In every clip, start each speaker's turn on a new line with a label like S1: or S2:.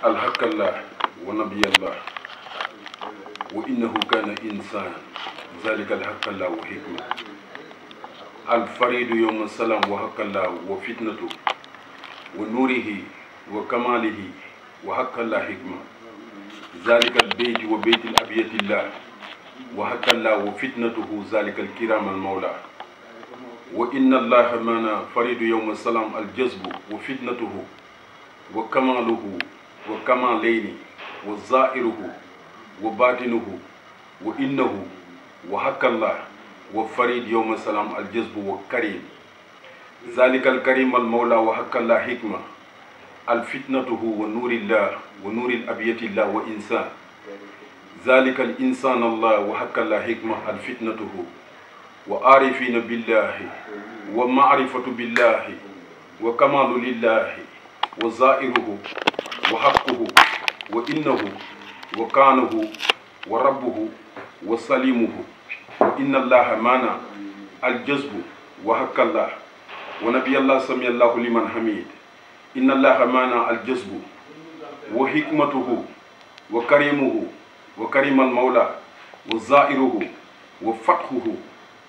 S1: الحق الله ونبي الله وإنه كان إنسان ذلك الحق الله وحكمة الفريد يوم السلام وحق الله وفتنته ونوره وكماله وحق الله حكمة ذلك البيت وبيت الأبية الله وحق الله وفتنته ذلك الكرام المولى وإن الله معنا فريد يوم السلام الجذب وفتنته وكماله وكمالين وزائره وباطنه وإنه وحق الله وفريد يوم السلام الجذب والكريم ذلك الكريم المولى وحق الله حكمة الفتنته ونور الله ونور الأبية الله وإنسان ذلك الإنسان الله وحق الله حكمة الفتنته وعارفين بالله ومعرفة بالله وكمال لله وزائره وحقه وإنه وكانه وربه وسليمه وإن الله معنا الجذب وحق الله ونبي الله سمي الله لمن حميد إن الله معنا الجذب وحكمته وكريمه وكريم المولى وزائره وفتحه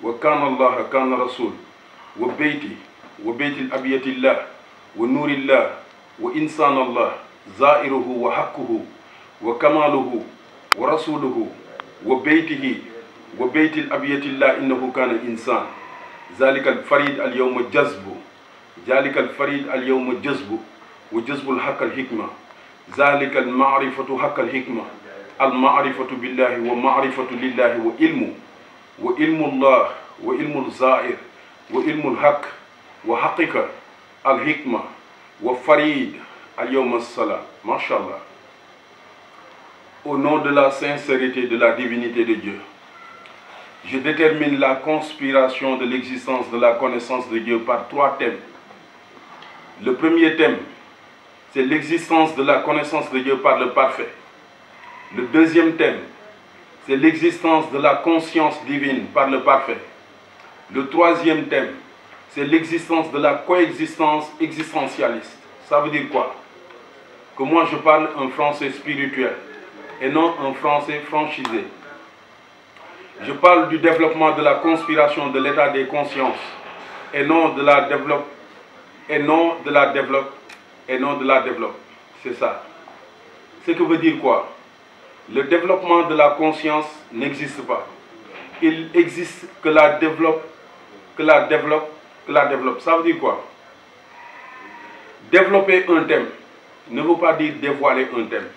S1: وكان الله كان رسول وبيت الأبية الله ونور الله وإنسان الله زائره وحقه وكماله ورسوله وبيت الأبية الله إنه كان إنسان ذلك الفريد اليوم جذب ذلك الفريد اليوم جذب وجذب الحق الحكمة ذلك المعرفة حق الحكمة المعرفة بالله ومعرفة لله وعلم الله وعلم الزائر وعلم الحق وحقيقة الحكمة وفريد اليوم السلام ما شاء الله. Au nom de la sincérité de la divinité de Dieu, je détermine la conspiration de l'existence de la connaissance de Dieu par 3 thèmes. Le premier thème, c'est l'existence de la connaissance de Dieu par le parfait. Le deuxième thème, c'est l'existence de la conscience divine par le parfait. Le troisième thème, c'est l'existence de la coexistence existentialiste. Ça veut dire quoi? Que moi je parle un français spirituel et non un français franchisé. Je parle du développement de la conspiration de l'état des consciences et non de la développe. C'est ça. Ce que veut dire quoi? Le développement de la conscience n'existe pas. Il existe que la développe. Ça veut dire quoi? Développer un thème ne veut pas dire dévoiler un thème.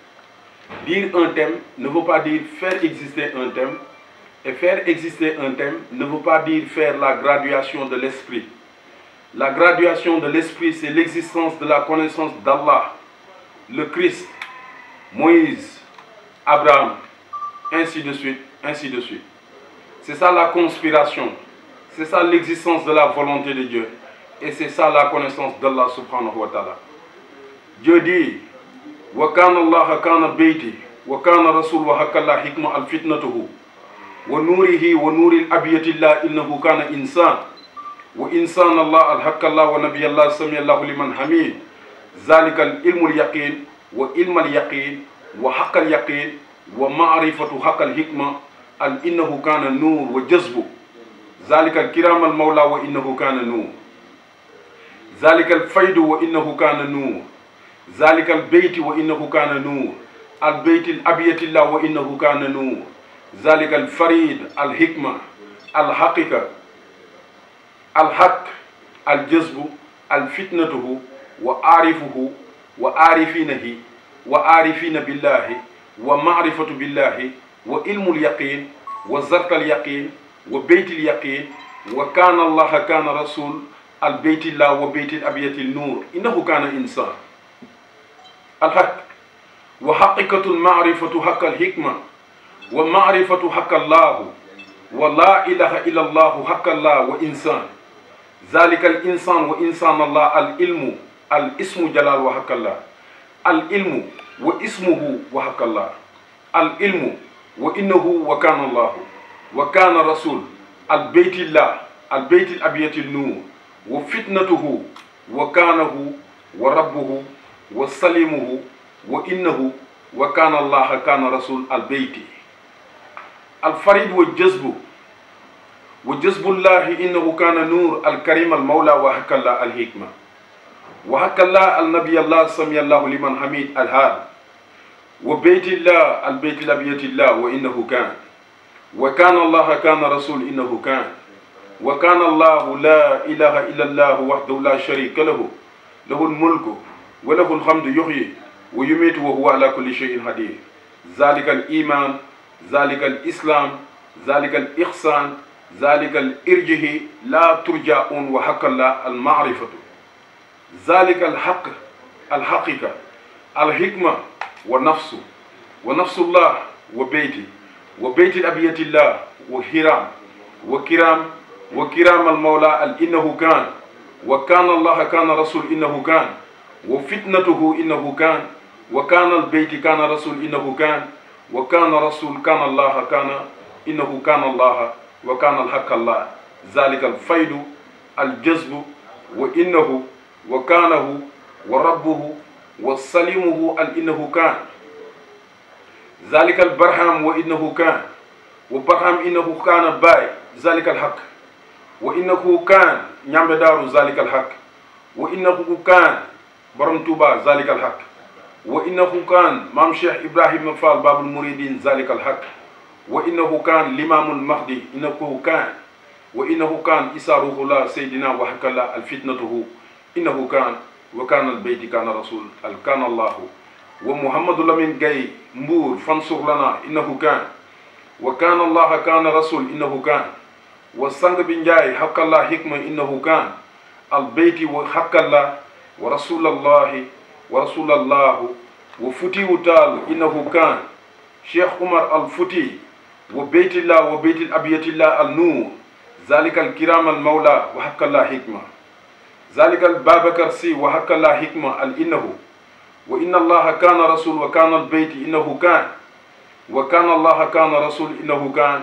S1: Dire un thème ne veut pas dire faire exister un thème. Et faire exister un thème ne veut pas dire faire la graduation de l'esprit. La graduation de l'esprit, c'est l'existence de la connaissance d'Allah, le Christ, Moïse, Abraham, ainsi de suite, ainsi de suite. C'est ça la conspiration. C'est ça l'existence de la volonté de Dieu. Et c'est ça la connaissance d'Allah subhanahu wa ta'ala. Dieu dit, wa kana Allah kana bayti, wa kana rasul wa hakalla hikma al fitnatuhu, wa nurihi wa nuril abiyatillah innahu kana insan, wa insan Allah al hakalla wa nabiy Allah sami Allah liman hamid, zalika al ilmu al yaqin, wa ilma al yaqin, wa haqqa al yaqin, wa ma'rifatu haqqa al hikma, al innahu kana nur wa jazbu, zalika al kiram al mawla wa innahu kana nur. ذلك الفيد وإنه كان نور ذلك البيت وإنه كان نور البيت الأبية الله وإنه كان نور ذلك الفريد الحكمة الحقيقة الحق الجذب الفتنته وعارفه وعارفين بالله ومعرفة بالله وعلم اليقين وزرق اليقين وبيت اليقين وكان الله كان رسول البيت الله وبيت الأبية النور إنه كان إنسان الحق وحقيقة المعرفة حق الحكمة ومعرفة حق الله ولا إله إلا الله حق الله وإنسان ذلك الإنسان وإنسان الله العلم الاسم جلال وحق الله العلم واسمه وحق الله العلم وإنه وكان الله وكان رسول البيت الله البيت الأبية النور وفتنته وكانه وربه وسليمه وإنه وكان الله كان رسول البيت الفريد وجذب الله إنه كان نور الكريم المولى وحكى الله الحكمة وحكى الله النبي الله سمي الله لمن حميد الهاد وبيت الله البيت لبيت الله وإنه كان وكان الله كان رسول إنه كان وكان الله لا إله إلا الله وحده لا شريك له له الملك وله الحمد يحيي ويميت وهو على كل شيء قدير ذلك الإيمان ذلك الإسلام ذلك الإحسان ذلك الإرجه لا ترجعون وحق الله المعرفة ذلك الحق الحقيقة الحكمة ونفس الله وبيت الأبية الله وكرام المولى إنه كان وكان الله كان رسول إنه كان وفتنته إنه كان وكان البيت كان رسول إنه كان وكان رسول كان الله كان إنه كان الله وكان الحق الله ذلك الفيد الجذب وإنه وكانه وربه وسليمه إنه كان ذلك البرهام وإنه كان وبرهام إنه كان باي ذلك الحق وإنه كان نعم دار ذلك الحق وإنه كان برم توبا ذلك الحق وإنه كان مام شيخ إبراهيم فال باب المريدين ذلك الحق وإنه كان الإمام المهدي إنه كان وإنه كان إسا روح الله سيدنا وحكى الله الفتنته إنه كان وكان البيت كان رسول كان الله ومحمد لمن جاي مبور فانصر لنا إنه كان وكان الله كان رسول إنه كان والسنگ بن جاي حق الله حكمة إنه كان البيت وحق الله ورسول الله وفتي وتال إنه كان شيخ عمر الفتي وبيت الله وبيت الأبية الله النور ذلك الكرام المولى وحق الله حكمة ذلك الباب كرسي وحق الله حكمة إنه وإن الله كان رسول وكان البيت إنه كان وكان الله كان رسول إنه كان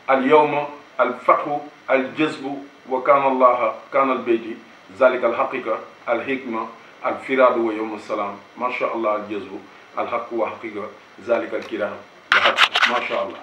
S1: اليوم الفتح الجذب وكان الله كان البيت ذلك الحقيقة الحكمة الفراد ويوم السلام ما شاء الله الجذب الحق وحقيقة ذلك الكرام ما شاء الله